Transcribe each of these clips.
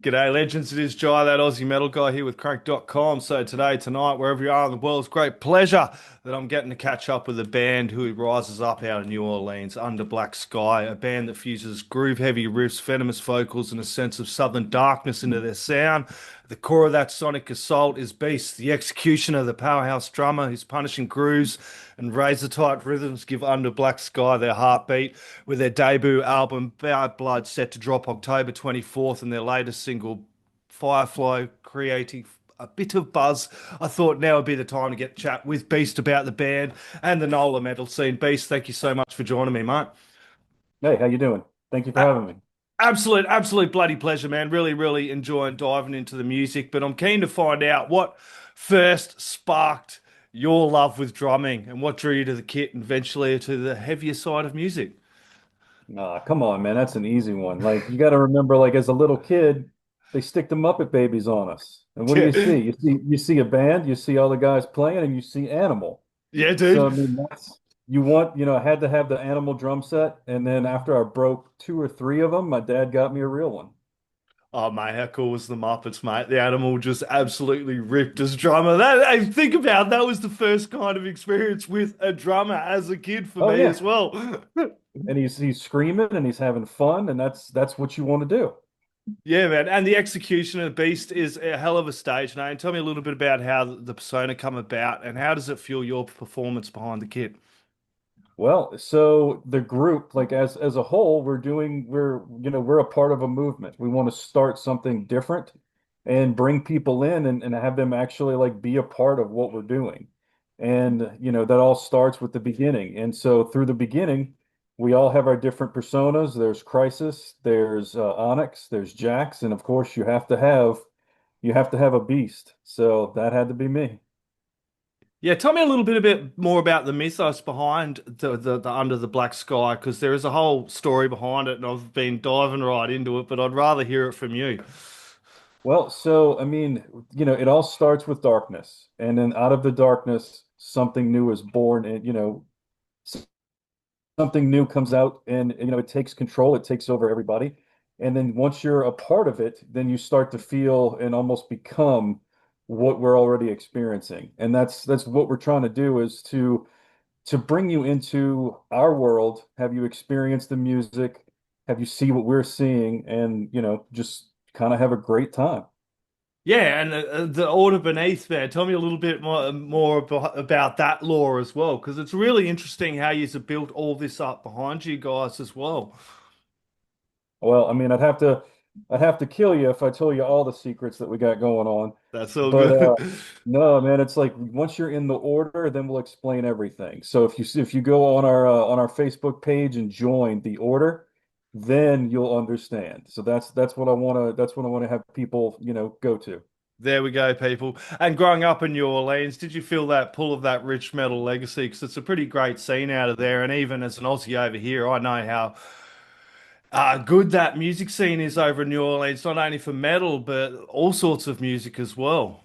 G'day, legends. It is Jai, that Aussie metal guy here with Crank.com. So tonight, wherever you are in the world, it's a great pleasure that I'm getting to catch up with a band who rises up out of New Orleans, Under Black Sky, a band that fuses groove-heavy riffs, venomous vocals, and a sense of southern darkness into their sound. The core of that sonic assault is Beast, the execution of the powerhouse drummer, his punishing grooves and razor-tight rhythms give Under Black Sky their heartbeat, with their debut album Bad Blood set to drop October 24th and their latest single Firefly creating a bit of buzz. I thought now would be the time to get chat with Beast about the band and the NOLA metal scene. Beast, thank you so much for joining me, mate. Hey, how you doing? Thank you for A- having me. absolute bloody pleasure, man. Really enjoying diving into the music, but I'm keen to find out what first sparked your love with drumming and what drew you to the kit and eventually to the heavier side of music. Come on, man. That's an easy one. Like you got to remember, like as a little kid, they stick the Muppet Babies on us. And what do you see? You see a band, you see all the guys playing, and you see Animal. Yeah, So dude. I mean, that's you want, I had to have the Animal drum set, and then after I broke two or three of them, my dad got me a real one. Oh, mate, how cool was the Muppets, mate? The animal just absolutely ripped as drummer. Think about that was the first kind of experience with a drummer as a kid for Oh me as yeah, well. and he's screaming and he's having fun, and that's what you want to do. Yeah, man. And the execution of Beast is a hell of a stage name. Tell me a little bit about how the persona come about and how does it fuel your performance behind the kit? Well, so the group, like as a whole, we're a part of a movement. We want to start something different and bring people in and have them actually like be a part of what we're doing. And that all starts with the beginning. And so through the beginning, we all have our different personas. There's Crisis, there's Onyx, there's Jax, and of course you have to have a beast. So that had to be me. Yeah, tell me a bit more about the mythos behind the Under the Black Sky, because there is a whole story behind it, and I've been diving right into it, but I'd rather hear it from you. Well, so I mean, it all starts with darkness, and then out of the darkness, something new is born, and something new comes out, and it takes control, it takes over everybody, and then once you're a part of it, then you start to feel and almost become what we're already experiencing, and that's what we're trying to do is to bring you into our world, have you experienced the music, have you see what we're seeing, and just kind of have a great time. Yeah, and the order beneath there. Tell me a little bit more about that lore as well, because it's really interesting how you've built all this up behind you guys as well. Well, I mean, I'd have to kill you if I told you all the secrets that we got going on. That's all But good. no, man, it's like once you're in the order, then we'll explain everything. So if you go on our Facebook page and join the order, then you'll understand. So that's what I want to have people, go to. There we go, people. And growing up in New Orleans, did you feel that pull of that rich metal legacy? Because it's a pretty great scene out of there. And even as an Aussie over here, I know how good that music scene is over in New Orleans, not only for metal, but all sorts of music as well.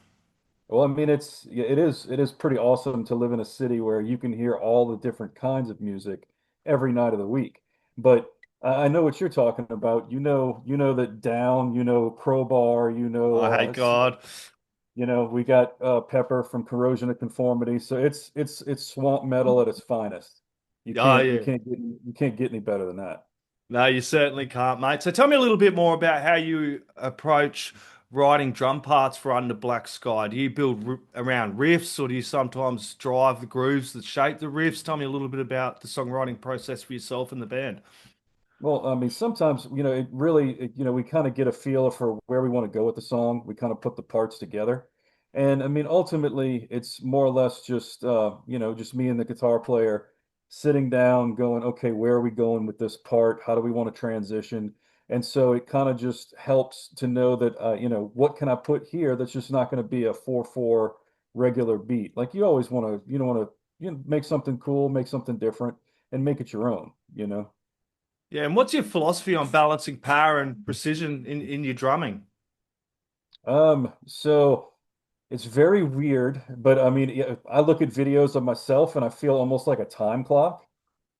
Well, I mean, it is pretty awesome to live in a city where you can hear all the different kinds of music every night of the week. But I know what you're talking about. You know that Down, Crowbar, I hate God. we got Pepper from Corrosion of Conformity. So it's swamp metal at its finest. You Oh, can't you yeah. can't get you can't get any better than that. No, you certainly can't, mate. So tell me a little bit more about how you approach writing drum parts for Under Black Sky. Do you build r around riffs or do you sometimes drive the grooves that shape the riffs? Tell me a little bit about the songwriting process for yourself and the band. Well, I mean, sometimes, we kind of get a feel for where we want to go with the song. We kind of put the parts together. And I mean, ultimately, it's more or less just me and the guitar player sitting down going, okay, where are we going with this part? How do we want to transition? And so it kind of just helps to know that, what can I put here that's just not going to be a 4/4 regular beat. Like you always want to make something cool, make something different, and make it your own. Yeah, and what's your philosophy on balancing power and precision in your drumming? So it's very weird, but I mean, yeah, I look at videos of myself and I feel almost like a time clock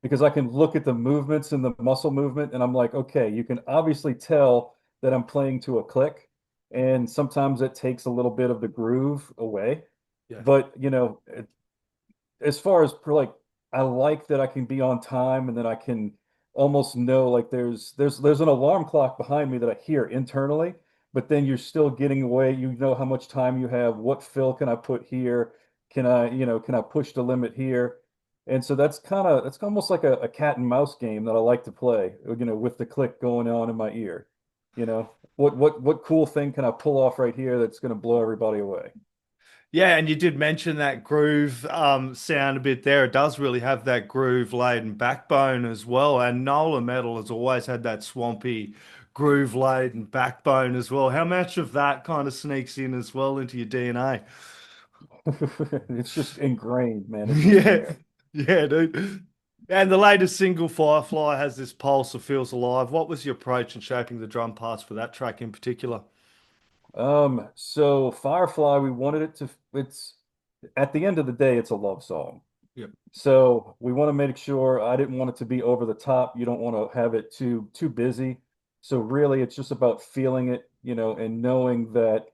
because I can look at the movements and the muscle movement and I'm like, okay, you can obviously tell that I'm playing to a click. and sometimes it takes a little bit of the groove away. Yeah. But as far as for like, I like that I can be on time and that I can almost know like there's an alarm clock behind me that I hear internally, but then you're still getting away. You know how much time you have, what fill can I put here? Can I push the limit here? And so that's almost like a cat and mouse game that I like to play, with the click going on in my ear. What cool thing can I pull off right here that's going to blow everybody away? Yeah, and you did mention that groove sound a bit there. It does really have that groove laden backbone as well. And Nola Metal has always had that swampy groove laden backbone as well. How much of that kind of sneaks in as well into your DNA? It's just ingrained, man. It's just in Yeah, there. yeah, dude. And the latest single, Firefly, has this pulse that feels alive. What was your approach in shaping the drum parts for that track in particular? So Firefly, we wanted it to, it's at the end of the day, it's a love song. Yep. So we want to make sure I didn't want it to be over the top. You don't want to have it too busy. So really it's just about feeling it, and knowing that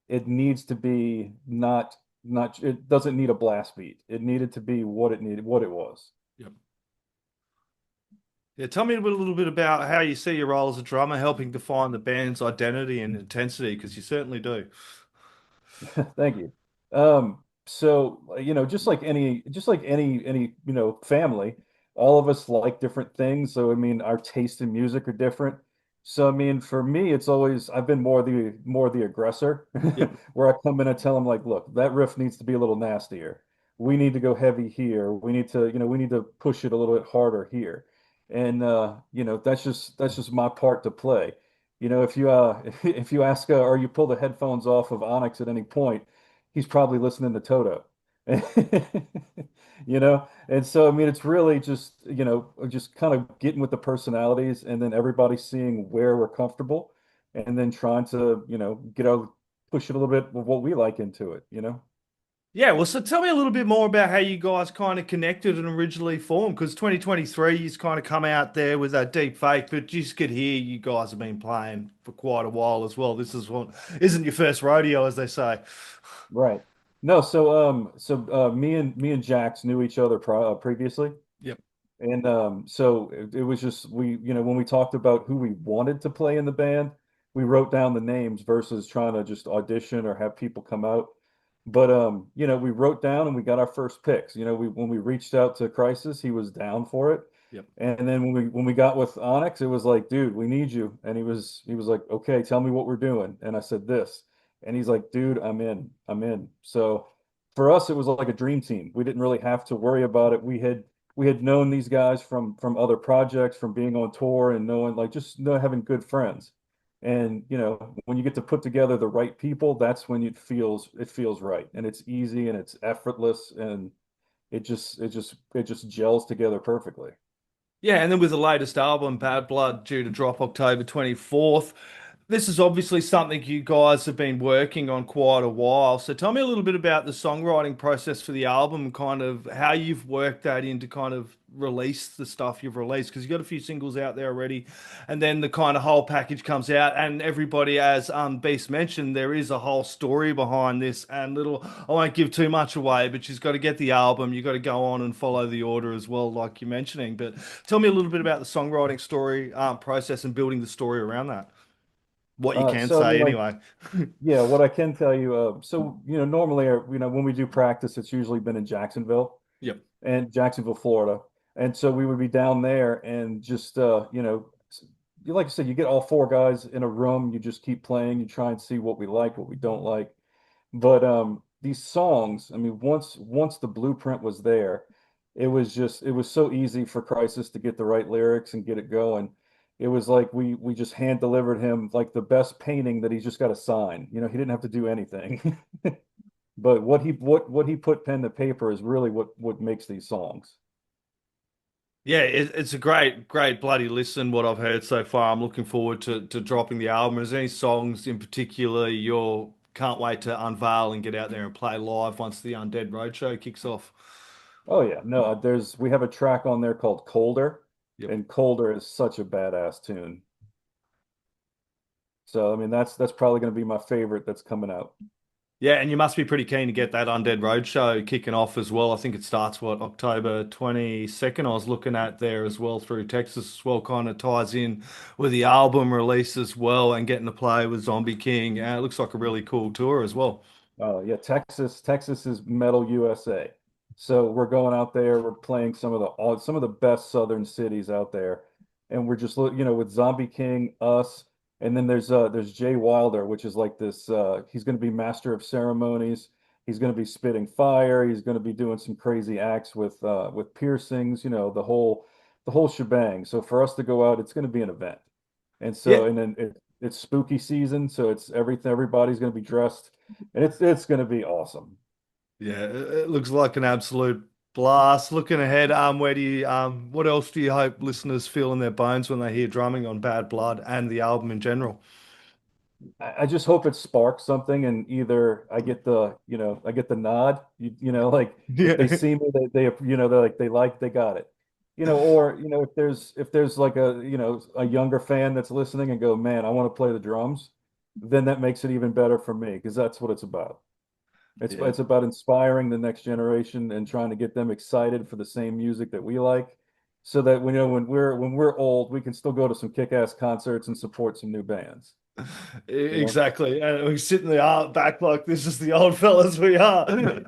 it needs to be not it doesn't need a blast beat. It needed to be what it needed, what it was. Yep. Yeah, tell me a little bit about how you see your role as a drummer helping define the band's identity and intensity, because you certainly do. Thank you. So just like any family, all of us like different things. So I mean, our taste in music are different. So I mean, for me, it's always I've been more the aggressor, Yep. where I come in and tell them like, look, that riff needs to be a little nastier. We need to go heavy here. We need to push it a little bit harder here. And that's just my part to play. If you ask or you pull the headphones off of Onyx at any point, he's probably listening to Toto. And so I mean it's really just kind of getting with the personalities and then everybody seeing where we're comfortable and then trying to, get out push it a little bit of what we like into it. Yeah, well, so tell me a little bit more about how you guys kind of connected and originally formed, because 2023 you've kind of come out there with that deep fake, but just could hear you guys have been playing for quite a while as well. This is what isn't your first rodeo, as they say. Right. No, so me and Jax knew each other previously. Yep. And so it was just when we talked about who we wanted to play in the band, we wrote down the names versus trying to just audition or have people come out. But we wrote down and we got our first picks. When we reached out to Crisis, he was down for it. Yep. And then when we got with Onyx, it was like, dude, we need you. And he was like, okay, tell me what we're doing. And I said this. And he's like, dude, I'm in. I'm in. So for us, it was like a dream team. We didn't really have to worry about it. We had known these guys from other projects, from being on tour and knowing like just having good friends. And when you get to put together the right people, that's when it feels right. And it's easy and it's effortless and it just gels together perfectly. Yeah, and then with the latest album, Bad Blood, due to drop October 24th, this is obviously something you guys have been working on quite a while. So tell me a little bit about the songwriting process for the album, kind of how you've worked that in to kind of release the stuff you've released, because you've got a few singles out there already, and then the kind of whole package comes out, and everybody, as Beast mentioned, there is a whole story behind this, and little, I won't give too much away, but she's got to get the album, you've got to go on and follow the order as well, like you're mentioning. But tell me a little bit about the songwriting story process and building the story around that. What you can So I mean, say like, anyway. yeah, what I can tell you, so normally, when we do practice, it's usually been in Yep. Florida, and so we would be down there and just, like I said, you get all four guys in a room, you just keep playing, you try and see what we like, what we don't like. But these songs, I mean, once the blueprint was there, it was so easy for Crisis to get the right lyrics and get it going. It was like we just hand delivered him like the best painting that he's just got to sign. He didn't have to do anything. But what he put pen to paper is really what makes these songs. Yeah, it's a great bloody listen, what I've heard so far. I'm looking forward to dropping the album. Is there any songs in particular you can't wait to unveil and get out there and play live once the Undead Roadshow kicks off? Oh yeah, no, we have a track on there called Colder, Yep. and Colder is such a badass tune. So I mean that's probably going to be my favorite that's coming out. Yeah, and you must be pretty keen to get that Undead Roadshow kicking off as well. I think it starts, what, October 22nd. I was looking at there as well through Texas as well, kind of ties in with the album release as well and getting to play with Zombie King. It looks like a really cool tour as well. Oh yeah, Texas is Metal USA. So we're going out there. We're playing some of the best Southern cities out there, and we're just with Zombie King, us, and then there's Jay Wilder, which is like this. He's going to be master of ceremonies. He's going to be spitting fire. He's going to be doing some crazy acts with piercings. The whole shebang. So for us to go out, it's going to be an event. And Yeah, so and then it's spooky season, so it's everything. Everybody's going to be dressed and it's going to be awesome. yeah, it looks like an absolute blast. Looking ahead, what else do you hope listeners feel in their bones when they hear drumming on Bad Blood and the album in general? I just hope it sparks something, and either I get the nod. Like if they Yeah. see me, they got it. Or if there's like a younger fan that's listening and go, man, I want to play the drums, then that makes it even better for me because that's what it's about. Yeah. It's about inspiring the next generation and trying to get them excited for the same music that we like, so that when we're old, we can still go to some kick-ass concerts and support some new bands. You know? Exactly. And we sit in the art back like this is the old fellas we are.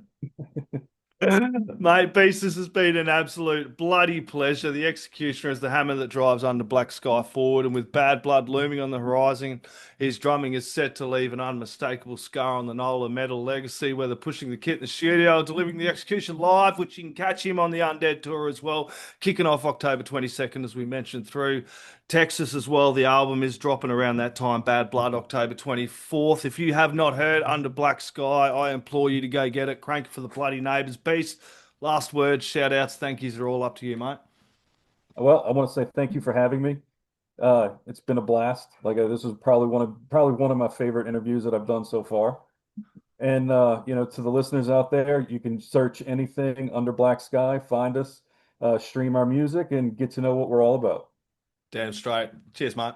Mate, Beast, this has been an absolute bloody pleasure. The Executioner is the hammer that drives Under Black Sky forward, and with Bad Blood looming on the horizon, his drumming is set to leave an unmistakable scar on the Nola Metal legacy, whether pushing the kit in the studio or delivering the Execution live, which you can catch him on the Undead tour as well, kicking off October 22nd, as we mentioned, through Texas as well. The album is dropping around that time, Bad Blood, October 24th. If you have not heard Under Black Sky, I implore you to go get it. Crank it for the bloody neighbours. Beast, last words, shout outs, thank yous are all up to you, mate. Well, I want to say thank you for having me. It's been a blast. This is probably one of my favorite interviews that I've done so far. And to the listeners out there, you can search anything Under Black Sky, find us, stream our music, and get to know what we're all about. Damn straight. Cheers, mate.